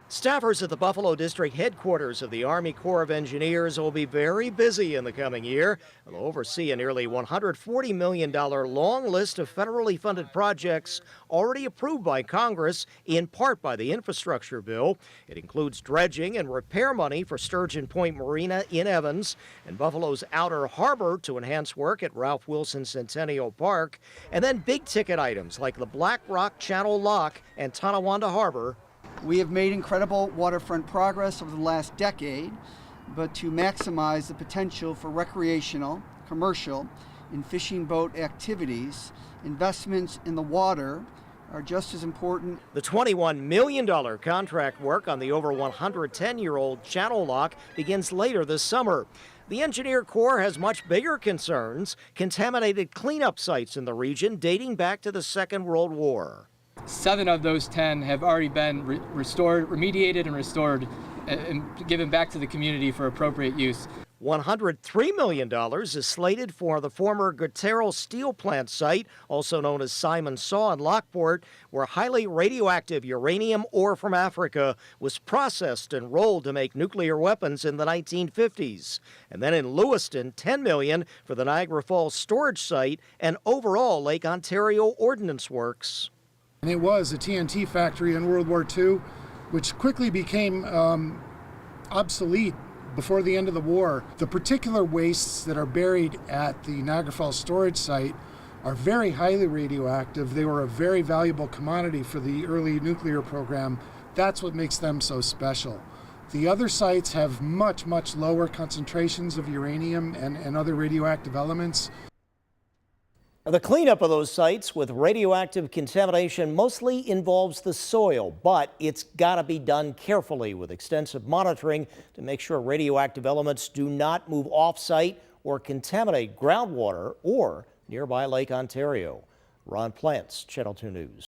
Staffers at the Buffalo District headquarters of the Army Corps of Engineers will be very busy in the coming year. They'll oversee a nearly $140 million long list of federally funded projects already approved by Congress, in part by the infrastructure bill. It includes dredging and repair money for Sturgeon Point Marina in Evans and Buffalo's Outer Harbor to enhance work at Ralph Wilson Centennial Park, and then big ticket items like the Black Rock Channel Lock and Tonawanda Harbor. We have made incredible waterfront progress over the last decade, but to maximize the potential for recreational, commercial, and fishing boat activities, investments in the water are just as important. The $21 million contract work on the over 110-year-old channel lock begins later this summer. The Engineer Corps has much bigger concerns: contaminated cleanup sites in the region dating back to the Second World War. 7 of those 10 have already been remediated and restored and given back to the community for appropriate use. $103 million is slated for the former Gutierrez steel plant site, also known as Simon Saw in Lockport, where highly radioactive uranium ore from Africa was processed and rolled to make nuclear weapons in the 1950s. And then in Lewiston, $10 million for the Niagara Falls storage site and overall Lake Ontario Ordnance Works. And it was a TNT factory in World War II, which quickly became obsolete before the end of the war. The particular wastes that are buried at the Niagara Falls storage site are very highly radioactive. They were a very valuable commodity for the early nuclear program. That's what makes them so special. The other sites have much, much lower concentrations of uranium and other radioactive elements. The cleanup of those sites with radioactive contamination mostly involves the soil, but it's got to be done carefully with extensive monitoring to make sure radioactive elements do not move off-site or contaminate groundwater or nearby Lake Ontario. Ron Plants, Channel 2 News.